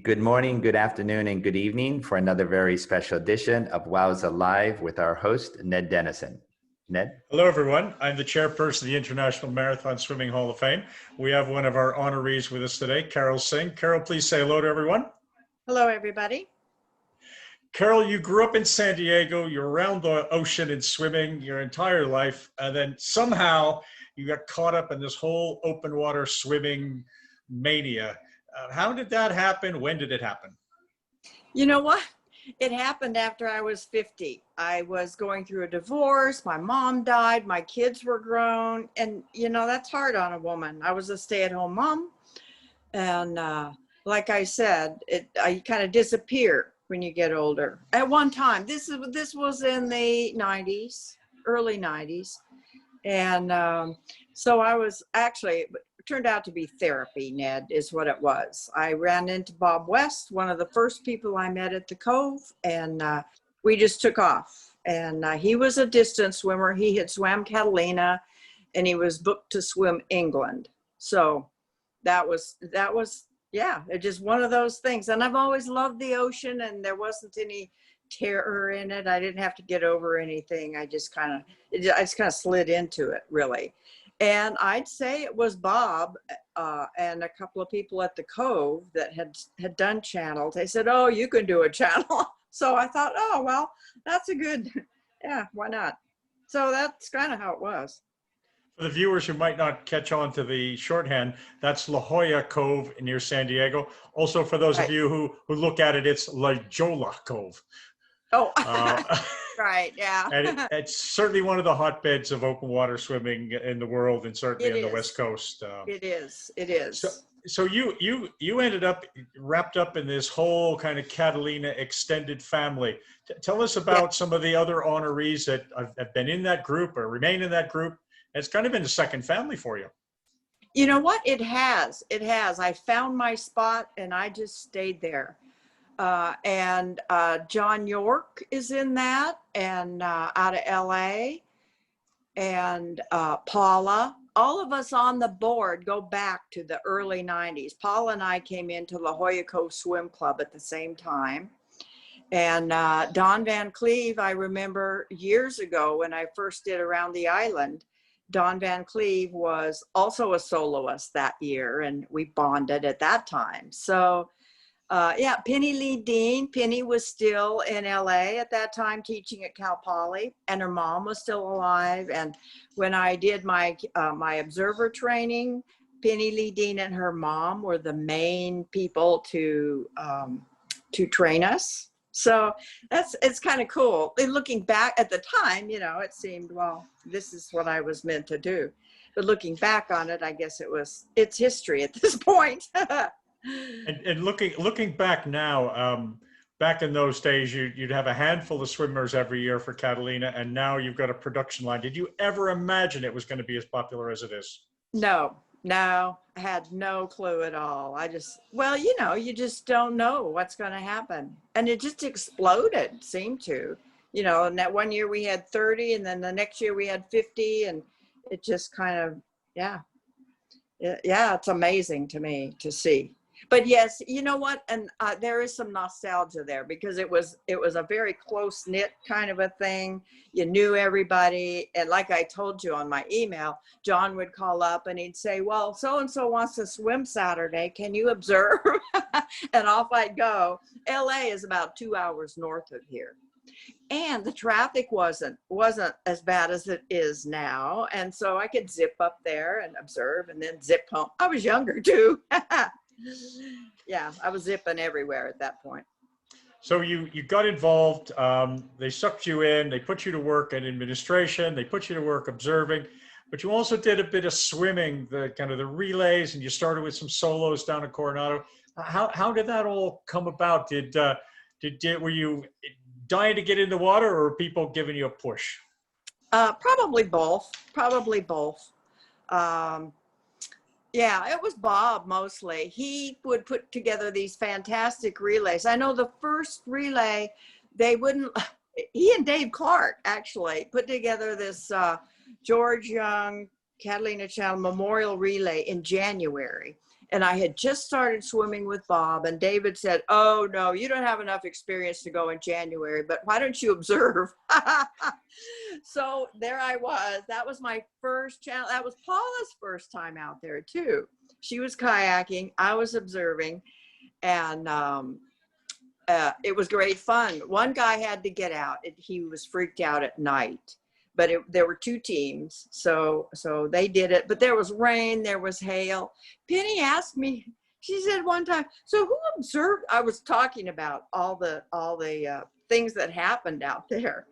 Good morning, good afternoon, and good evening for another very special edition of WOWSA Live with our host, Ned Denison. Ned? Hello, everyone. I'm the chairperson of the International Marathon Swimming Hall of Fame. We have one of our honorees with us today, Carol Singh. Carol, please say hello to everyone. Hello, everybody. Carol, you grew up in San Diego. You're around the ocean and swimming your entire life. And then somehow you got caught up in this whole open water swimming mania. How did that happen? When did it happen? You know what? It happened after I was 50. I was going through a divorce. My mom died. My kids were grown. And, you know, that's hard on a woman. I was a stay-at-home mom. And like I said, I kind of disappear when you get older. At one time, this was in the 90s, early 90s. And so I was actually, turned out to be therapy, Ned, is what it was. I ran into Bob West, one of the first people I met at the Cove, and we just took off. And he was a distance swimmer. He had swam Catalina, and he was booked to swim England. So that was yeah, it's just one of those things. And I've always loved the ocean, and there wasn't any terror in it. I didn't have to get over anything. I just kind of slid into it, really. And I'd say it was Bob and a couple of people at the Cove that had done channels. They said, "Oh, you can do a channel." So I thought, oh, well, that's a good, yeah, why not? So that's kind of how it was. For the viewers who might not catch on to the shorthand, that's La Jolla Cove near San Diego. Also, for those of you who look at it, it's La Jolla Cove. Oh, right, yeah. And it's certainly one of the hotbeds of open water swimming in the world, and certainly on the West Coast. It is. So you ended up wrapped up in this whole kind of Catalina extended family. Tell us about some of the other honorees that have been in that group or remain in that group. It's kind of been a second family for you. You know what? It has. I found my spot, and I just stayed there. And John York is in that, and out of LA, and Paula. All of us on the board go back to the early 90s. Paula and I came into La Jolla Cove Swim Club at the same time. And Don Van Cleve, I remember years ago when I first did Around the Island, Don Van Cleve was also a soloist that year, and we bonded at that time. So yeah, Penny Lee Dean. Penny was still in LA at that time teaching at Cal Poly, and her mom was still alive. And when I did my observer training, Penny Lee Dean and her mom were the main people to train us. So it's kind of cool. And looking back at the time, you know, it seemed, well, this is what I was meant to do. But looking back on it, I guess it's history at this point. And looking back now, back in those days, you'd have a handful of swimmers every year for Catalina, and now you've got a production line. Did you ever imagine it was going to be as popular as it is? No, I had no clue at all. Well, you know, you just don't know what's going to happen. And it just exploded, seemed to. You know, and that one year we had 30, and then the next year we had 50, and it just kind of, yeah, it's amazing to me to see. But yes, you know what? And there is some nostalgia there, because it was a very close knit kind of a thing. You knew everybody. And like I told you on my email, John would call up and he'd say, well, so-and-so wants to swim Saturday. Can you observe? And off I'd go. LA is about 2 hours north of here. And the traffic wasn't as bad as it is now. And so I could zip up there and observe and then zip home. I was younger too. Yeah, I was zipping everywhere at that point. So you got involved, they sucked you in, they put you to work in administration, they put you to work observing, but you also did a bit of swimming, the kind of the relays, and you started with some solos down in Coronado. How did that all come about? Were you dying to get in the water, or were people giving you a push? Probably both. Yeah, it was Bob mostly. He would put together these fantastic relays. I know the first relay, he and Dave Clark actually put together this George Young Catalina Channel Memorial Relay in January. And I had just started swimming with Bob, and David said, "Oh no, you don't have enough experience to go in January, but why don't you observe?" So there I was. That was my first channel. That was Paula's first time out there too. She was kayaking, I was observing, and it was great fun. One guy had to get out. He was freaked out at night, but there were 2 teams. So they did it, but there was rain, there was hail. Penny asked me, she said one time, "So who observed?" I was talking about all the things that happened out there.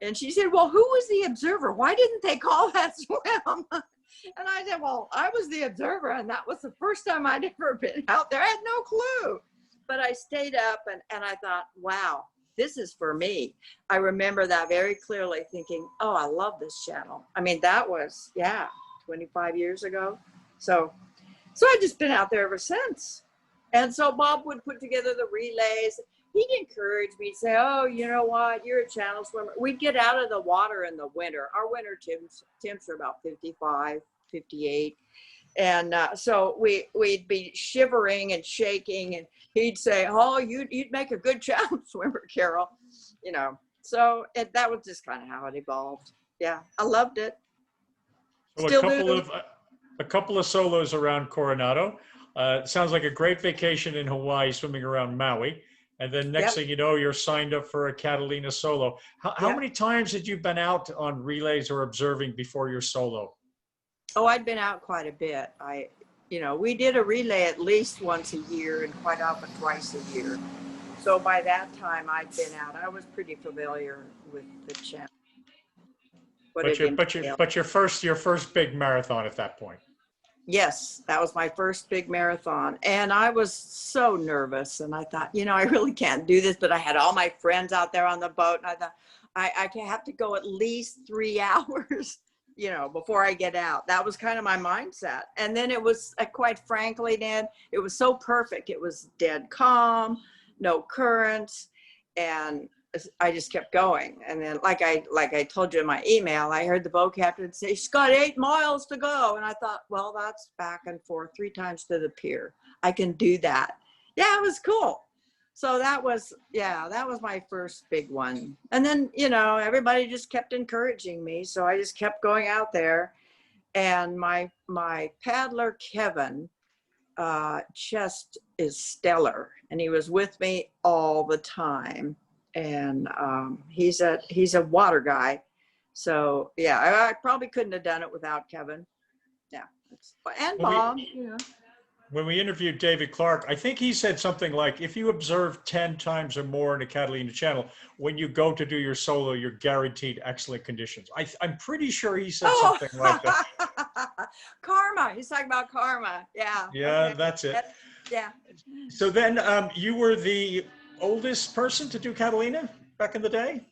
And she said, "Well, who was the observer? Why didn't they call that swim?" And I said, "Well, I was the observer, and that was the first time I'd ever been out there. I had no clue." But I stayed up and I thought, wow, this is for me. I remember that very clearly, thinking, oh, I love this channel. I mean, that was, 25 years ago. So I've just been out there ever since. And so Bob would put together the relays. He'd encourage me, say, "Oh, you know what? You're a channel swimmer." We'd get out of the water in the winter. Our winter temps are about 55, 58. And so we'd be shivering and shaking, and he'd say, "Oh, you'd make a good channel swimmer, Carol." You know, so that was just kind of how it evolved. Yeah, I loved it. So Still do. a couple of solos around Coronado. Sounds like a great vacation in Hawaii, swimming around Maui. And then next thing you know, you're signed up for a Catalina solo. How many times had you been out on relays or observing before your solo? Oh, I'd been out quite a bit. We did a relay at least once a year, and quite often twice a year. So by that time I'd been out. I was pretty familiar with the channel. But your first big marathon at that point. Yes, that was my first big marathon. And I was so nervous. And I thought, I really can't do this. But I had all my friends out there on the boat. And I thought, I have to go at least 3 hours, before I get out. That was kind of my mindset. And then it was, quite frankly, Ned, it was so perfect. It was dead calm, no currents. And I just kept going. And then like I told you in my email, I heard the boat captain say, "She's got 8 miles to go." And I thought, well, that's back and forth 3 times to the pier. I can do that. Yeah, it was cool. So that was my first big one. And then, everybody just kept encouraging me. So I just kept going out there. And my paddler, Kevin, just is stellar. And he was with me all the time. And he's a water guy. So yeah, I probably couldn't have done it without Kevin. Yeah. And Bob, When we interviewed David Clark, I think he said something like, if you observe 10 times or more in a Catalina channel, when you go to do your solo, you're guaranteed excellent conditions. I'm pretty sure he said something like that. Karma. He's talking about karma. Yeah. Yeah, okay. that's it. Yeah. So then you were the oldest person to do Catalina back in the day?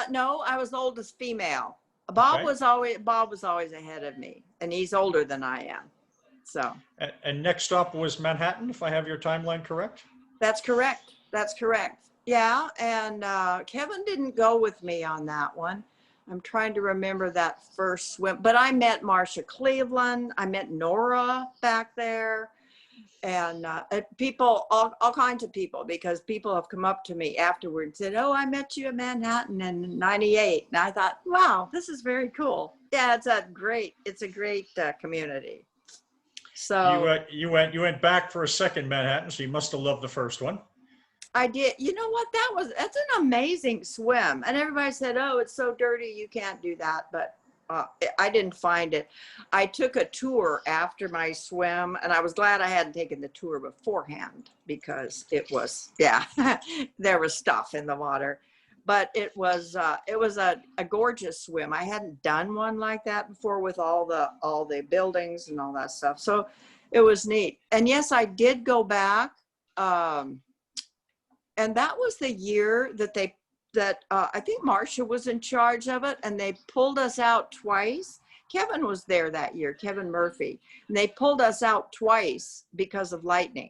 No, I was the oldest female. Bob was always ahead of me, and he's older than I am. So. And next stop was Manhattan, if I have your timeline correct? That's correct. Yeah, and Kevin didn't go with me on that one. I'm trying to remember that first swim, but I met Marcia Cleveland. I met Nora back there, and people, all kinds of people, because people have come up to me afterward and said, "Oh, I met you in Manhattan in '98." And I thought, wow, this is very cool. Yeah, it's a great community. So you went back for a second Manhattan, so you must have loved the first one. I did. You know what? That's an amazing swim. And everybody said, "Oh, it's so dirty, you can't do that." But I didn't find it. I took a tour after my swim, and I was glad I hadn't taken the tour beforehand, because it was, there was stuff in the water. But it was a gorgeous swim. I hadn't done one like that before, with all the buildings and all that stuff. So it was neat. And yes, I did go back. And that was the year that I think Marcia was in charge of it, and they pulled us out twice. Kevin was there that year, Kevin Murphy, and they pulled us out twice because of lightning.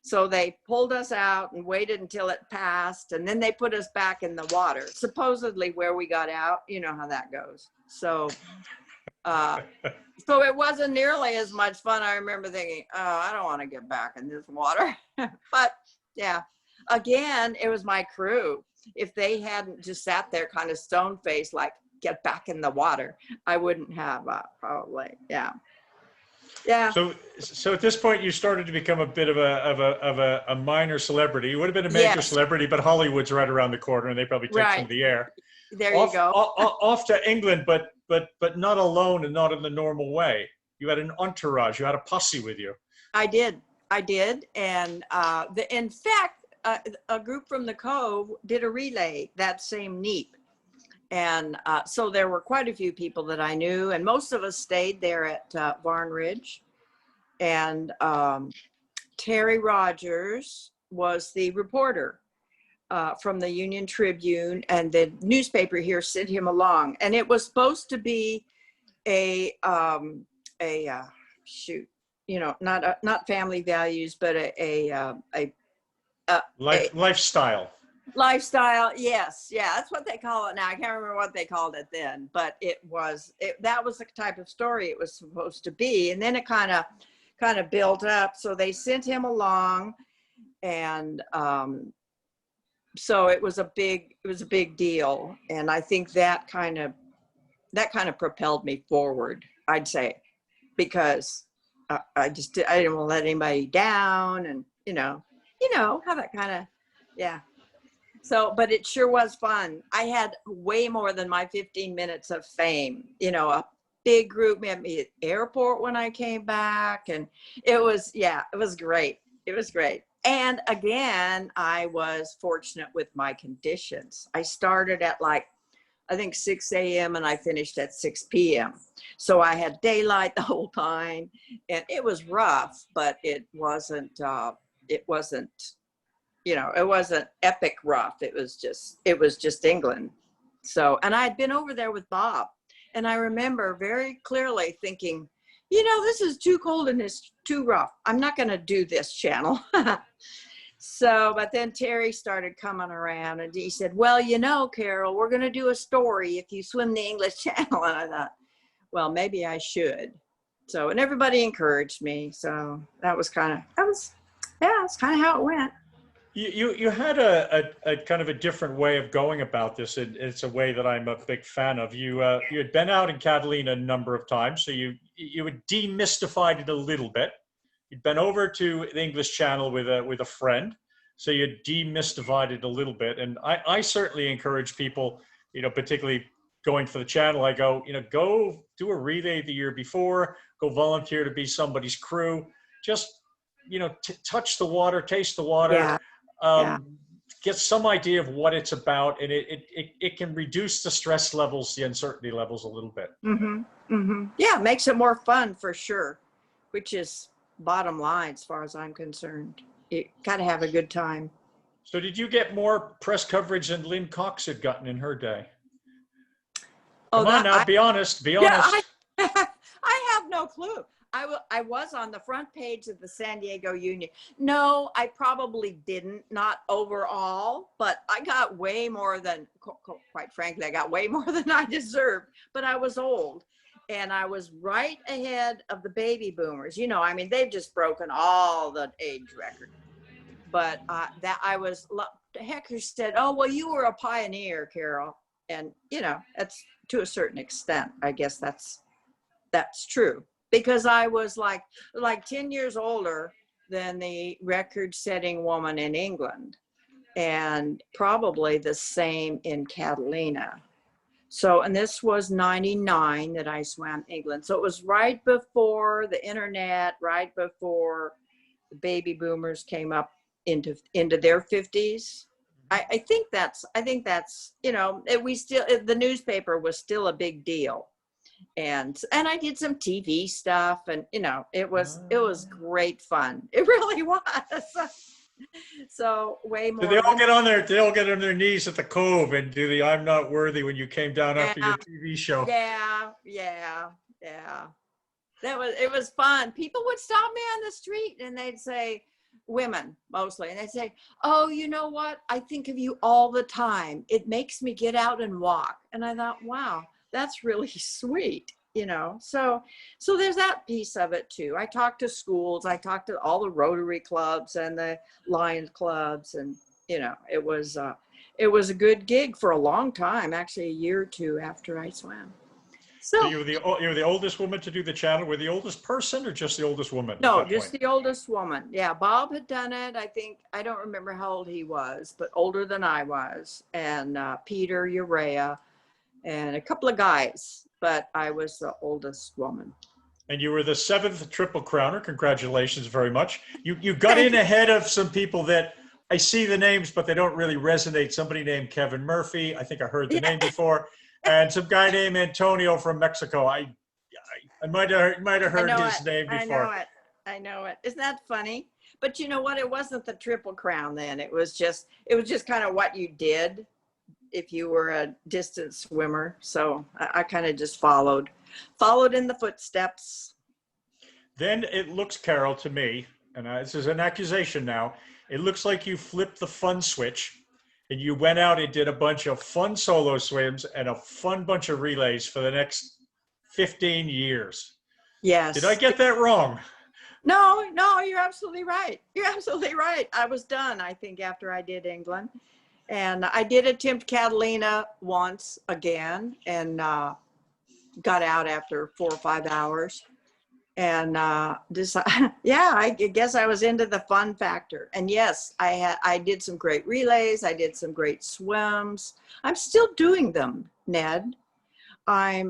So they pulled us out and waited until it passed, and then they put us back in the water, supposedly where we got out. You know how that goes. So Uh, so it wasn't nearly as much fun. I remember thinking, oh, I don't want to get back in this water. But yeah, again, it was my crew. If they hadn't just sat there kind of stone faced, like, get back in the water, I wouldn't have probably. Yeah. Yeah. So at this point, you started to become a bit of a minor celebrity. You would have been a major Yes. celebrity, but Hollywood's right around the corner, and they probably take some Right. of the air. There you go. Off to England, but not alone and not in the normal way. You had an entourage. You had a posse with you. I did. And in fact, a group from the Cove did a relay that same NEAP. And so there were quite a few people that I knew, and most of us stayed there at Barn Ridge. And Terry Rogers was the reporter from the Union Tribune, and the newspaper here sent him along. And it was supposed to be a shoot, you know, not family values, but a Lifestyle. Lifestyle. Yes. Yeah. That's what they call it now. I can't remember what they called it then, but that was the type of story it was supposed to be. And then it kind of built up. So they sent him along, and so it was a big deal. And I think that kind of propelled me forward, I'd say, because I didn't want to let anybody down, and you know how that kind of, yeah. So, but it sure was fun. I had way more than my 15 minutes of fame. You know, a big group met me at the airport when I came back, and it was great. It was great. And again, I was fortunate with my conditions. I started at I think 6 a.m. and I finished at 6 p.m. So I had daylight the whole time, and it was rough, but it wasn't it wasn't epic rough. It was just England. So, and I'd been over there with Bob, and I remember very clearly thinking, this is too cold and it's too rough. I'm not going to do this channel. So, but then Terry started coming around, and he said, well, Carol, we're going to do a story if you swim the English Channel. And I thought, well, maybe I should. So, and everybody encouraged me. So that's kind of how it went. You had a kind of a different way of going about this. It's a way that I'm a big fan of. You had been out in Catalina a number of times, so you had demystified it a little bit. You'd been over to the English Channel with a friend, so you demystified it a little bit. And I certainly encourage people, particularly going for the channel. I go, go do a relay the year before, go volunteer to be somebody's crew. Just touch the water, taste the water. Yeah. Get some idea of what it's about, and it can reduce the stress levels, the uncertainty levels a little bit. Mm-hmm. Mm-hmm. Yeah, it makes it more fun for sure, which is bottom line as far as I'm concerned. You gotta have a good time. So did you get more press coverage than Lynn Cox had gotten in her day? Come on now, be honest. Be honest. I have no clue. I was on the front page of the San Diego Union. No, I probably didn't, not overall, but I got way more than, quite frankly, I got way more than I deserved, but I was old, and I was right ahead of the baby boomers. They've just broken all the age record, but Hecker said, oh, well, you were a pioneer, Carol. And, that's to a certain extent, I guess that's true. Because I was like 10 years older than the record-setting woman in England, and probably the same in Catalina. So, and this was 99 that I swam England. So it was right before the internet, right before the baby boomers came up into their 50s. I think that's the newspaper was still a big deal. And I did some TV stuff, and it was great fun. It really was. So way more. Did they all get on their knees at the Cove and do the "I'm not worthy" when you came down after your TV show? Yeah. It was fun. People would stop me on the street, and they'd say, women mostly, and they'd say, oh, you know what? I think of you all the time. It makes me get out and walk. And I thought, wow, that's really sweet. you know. So there's that piece of it too. I talked to schools, I talked to all the Rotary clubs and the Lions clubs, and you know, it was a good gig for a long time, actually a year or two after I swam. So you were the oldest woman to do the channel. Were the oldest person or just the oldest woman? No, just the oldest woman. Yeah, Bob had done it. I think, I don't remember how old he was, but older than I was. And Peter, Urea, and a couple of guys, but I was the oldest woman. And you were the 7th Triple Crowner. Congratulations very much. You got in ahead of some people that I see the names, but they don't really resonate. Somebody named Kevin Murphy. I think I heard the name before. And some guy named Antonio from Mexico. I might have heard his name before. I know it. Isn't that funny? But you know what? It wasn't the Triple Crown then. It was just kind of what you did if you were a distance swimmer. So I kind of just followed in the footsteps. Then it looks, Carol, to me, and this is an accusation now, it looks like you flipped the fun switch and you went out and did a bunch of fun solo swims and a fun bunch of relays for the next 15 years. Yes. Did I get that wrong? No, you're absolutely right. You're absolutely right. I was done, I think, after I did England. And I did attempt Catalina once again and got out after 4 or 5 hours. And I guess I was into the fun factor. And yes, I did some great relays. I did some great swims. I'm still doing them, Ned. I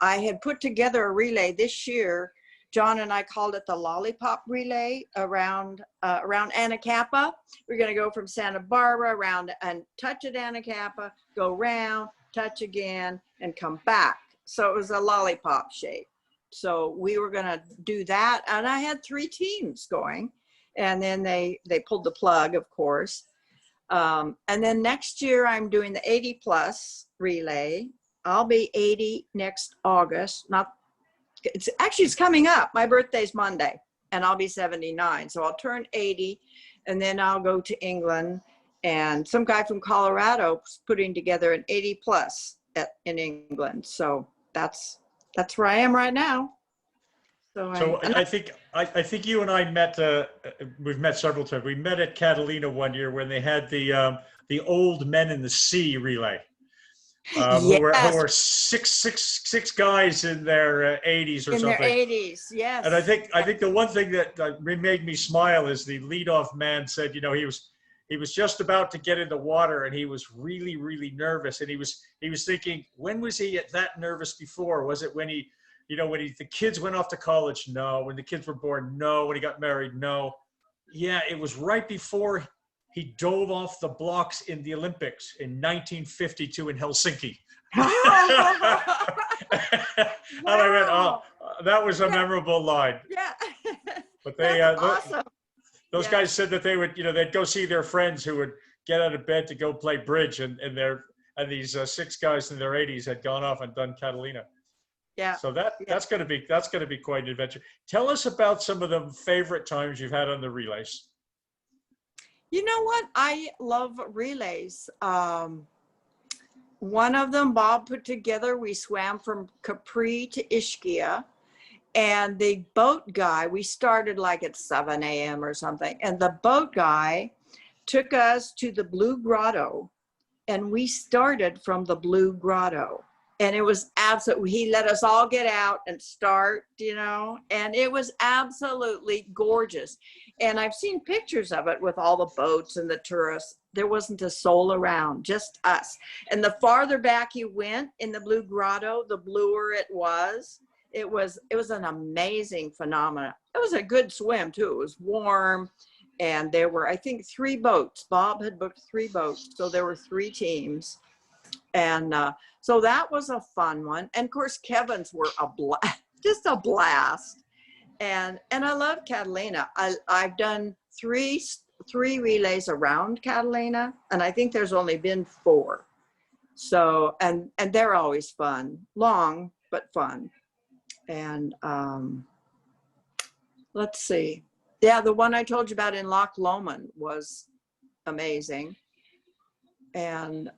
had put together a relay this year. John and I called it the Lollipop Relay around Anacapa. We're going to go from Santa Barbara around and touch at Anacapa, go round, touch again, and come back. So it was a lollipop shape. So we were going to do that. And I had 3 teams going. And then they pulled the plug, of course. And then next year, I'm doing the 80 plus relay. I'll be 80 next August. It's coming up. My birthday's Monday, and I'll be 79. So I'll turn 80, and then I'll go to England. And some guy from Colorado is putting together an 80 plus in England. So that's where I am right now. So I think you and I met. We've met several times. We met at Catalina one year when they had the old men in the sea relay. Who were six guys in their 80s or something. In their 80s, yes. And I think the one thing that made me smile is the leadoff man said, you know, he was just about to get in the water and he was really, really nervous. And he was thinking, when was he that nervous before? Was it when the kids went off to college? No. When the kids were born? No. When he got married? No. Yeah, it was right before he dove off the blocks in the Olympics in 1952 in Helsinki. And I went, oh, that was a memorable line. Yeah. But they, awesome. Those guys said that they would, they'd go see their friends who would get out of bed to go play bridge, and these 6 guys in their 80s had gone off and done Catalina. Yeah. So that's going to be quite an adventure. Tell us about some of the favorite times you've had on the relays. You know what? I love relays. One of them Bob put together, we swam from Capri to Ischia. And the boat guy, we started like at 7 a.m. or something. And the boat guy took us to the Blue Grotto. And we started from the Blue Grotto. And it was absolutely, he let us all get out and start, and it was absolutely gorgeous. And I've seen pictures of it with all the boats and the tourists. There wasn't a soul around, just us. And the farther back you went in the Blue Grotto, the bluer it was. It was an amazing phenomenon. It was a good swim too. It was warm. And there were, I think, 3 boats. Bob had booked 3 boats. So there were 3 teams. And so that was a fun one. And of course, Kevin's were just a blast. And I love Catalina. I've done 3 relays around Catalina, and I think there's only been 4. So, and they're always fun, long, but fun. And let's see. Yeah, the one I told you about in Loch Lomond was amazing. And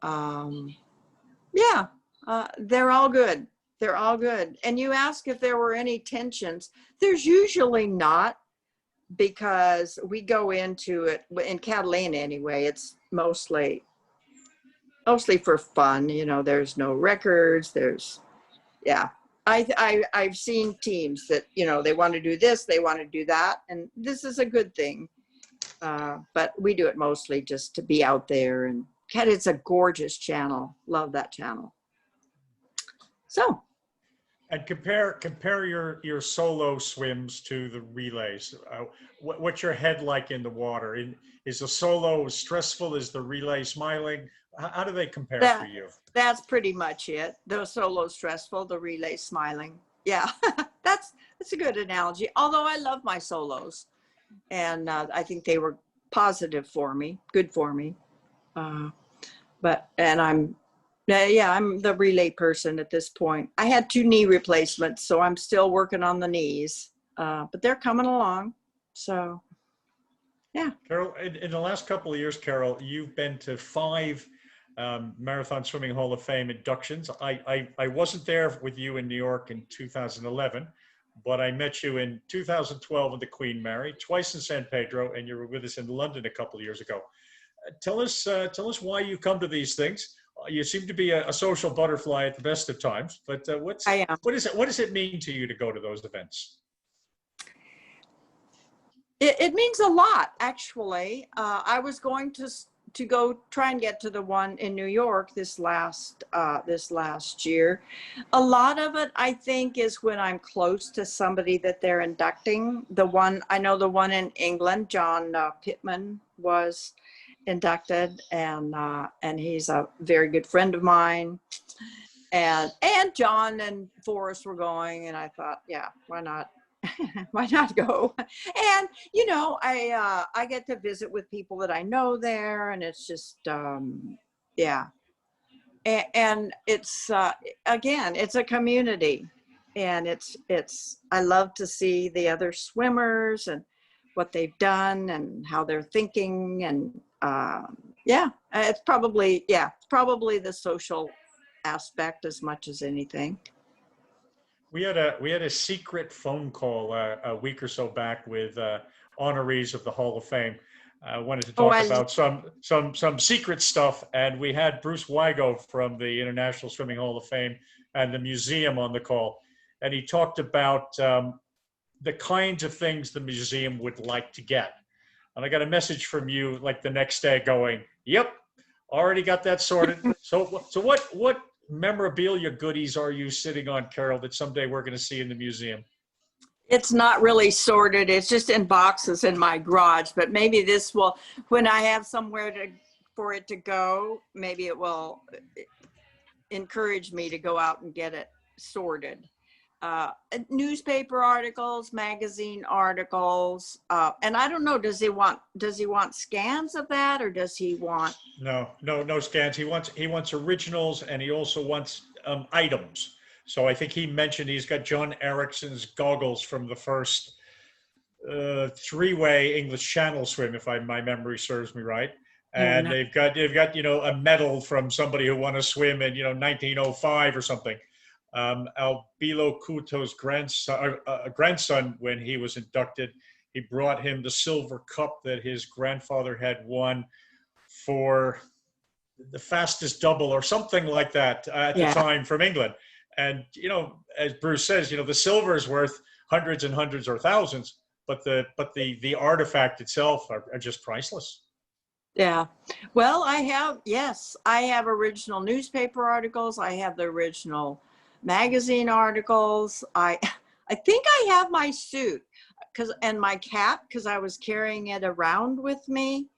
they're all good. They're all good. And you ask if there were any tensions. There's usually not, because we go into it in Catalina anyway. It's mostly for fun. You know, there's no records. Yeah. I've seen teams that, you know, they want to do this, they want to do that, and this is a good thing. But we do it mostly just to be out there. And Cat, it's a gorgeous channel. Love that channel. So. And compare your solo swims to the relays. What's your head like in the water? Is the solo stressful? Is the relay smiling? How do they compare for you? That's pretty much it. The solo stressful, the relay smiling. Yeah, that's a good analogy. Although I love my solos, and I think they were positive for me, good for me. I'm the relay person at this point. I had 2 knee replacements, so I'm still working on the knees, but they're coming along. So, yeah. Carol, in the last couple of years, Carol, you've been to 5 Marathon Swimming Hall of Fame inductions. I wasn't there with you in New York in 2011, but I met you in 2012 in the Queen Mary, twice in San Pedro, and you were with us in London a couple of years ago. Tell us why you come to these things. You seem to be a social butterfly at the best of times, but what does it mean to you to go to those events? It means a lot, actually. I was going to go try and get to the one in New York this last year. A lot of it, I think, is when I'm close to somebody that they're inducting. The one in England, John Pittman was inducted, and he's a very good friend of mine. And John and Forrest were going, and I thought, yeah, why not? Why not go? And you know, I get to visit with people that I know there, and it's just yeah. And it's again, it's a community, and it's I love to see the other swimmers and what they've done and how they're thinking, and yeah, it's probably the social aspect as much as anything. We had a secret phone call a week or so back with honorees of the Hall of Fame. I wanted to talk about some secret stuff, and we had Bruce Wygo from the International Swimming Hall of Fame and the museum on the call, and he talked about the kinds of things the museum would like to get. And I got a message from you like the next day going, "Yep, already got that sorted." So what memorabilia goodies are you sitting on, Carol, that someday we're going to see in the museum? It's not really sorted. It's just in boxes in my garage, but maybe this will, when I have somewhere for it to go, maybe it will encourage me to go out and get it sorted. Newspaper articles, magazine articles, and I don't know, does he want scans of that, or does he want? No scans. He wants originals, and he also wants items. So I think he mentioned he's got John Erickson's goggles from the first 3-way English Channel swim, if my memory serves me right. And they've got a medal from somebody who won a swim in 1905 or something. Albilo Couto's grandson, when he was inducted, he brought him the silver cup that his grandfather had won for the fastest double or something like that at the time from England. And, as Bruce says, the silver is worth hundreds and hundreds or thousands, but the artifact itself are just priceless. Yeah. Well, I have original newspaper articles. I have the original magazine articles. I think I have my suit and my cap, because I was carrying it around with me.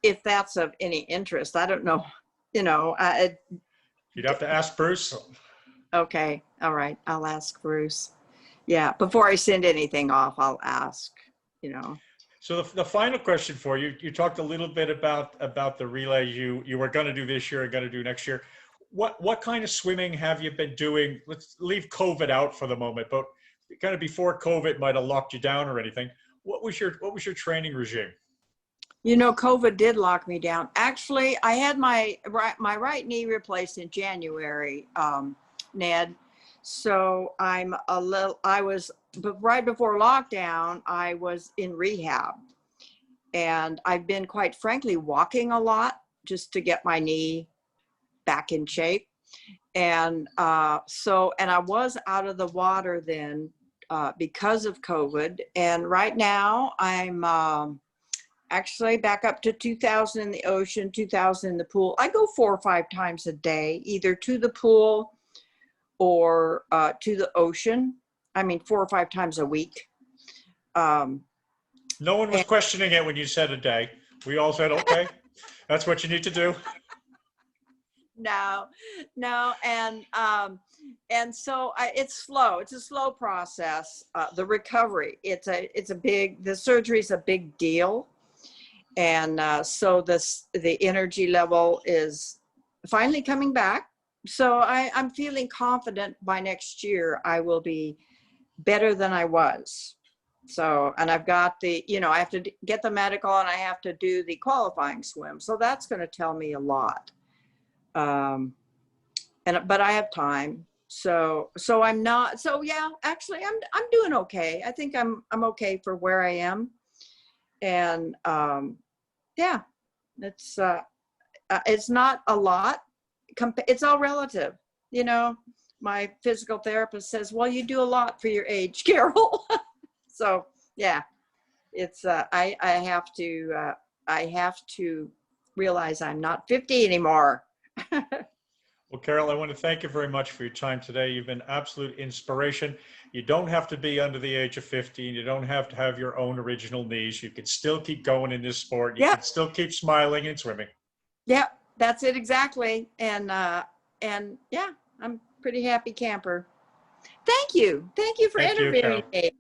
If that's of any interest, I don't know. You'd have to ask Bruce. Okay. All right. I'll ask Bruce. Yeah. Before I send anything off, I'll ask, So the final question for you, you talked a little bit about the relays you were going to do this year and going to do next year. What kind of swimming have you been doing? Let's leave COVID out for the moment, but kind of before COVID might have locked you down or anything. What was your training regime? COVID did lock me down. Actually, I had my right knee replaced in January. Ned. So but right before lockdown, I was in rehab. And I've been, quite frankly, walking a lot just to get my knee back in shape. And and I was out of the water then because of COVID. And right now I'm actually back up to 2,000 in the ocean, 2,000 in the pool. I go 4 or 5 times a day, either to the pool or to the ocean. I mean, 4 or 5 times a week. No one was questioning it when you said a day. We all said, okay, that's what you need to do. No, and so it's slow. It's a slow process. The recovery, the surgery is a big deal, and so the energy level is finally coming back. So I'm feeling confident by next year I will be better than I was. So, and I've got I have to get the medical and I have to do the qualifying swim. So that's going to tell me a lot. But I have time. So I'm not, so yeah, actually I'm doing okay. I think I'm okay for where I am. And, yeah, it's not a lot. It's all relative. My physical therapist says, well, you do a lot for your age, Carol. So yeah, it's I have to realize I'm not 50 anymore. Well, Carol, I want to thank you very much for your time today. You've been absolute inspiration. You don't have to be under the age of 50, and you don't have to have your own original knees. You can still keep going in this sport. You can still keep smiling and swimming. Yeah, that's it exactly. And yeah, I'm pretty happy camper. Thank you for interviewing me.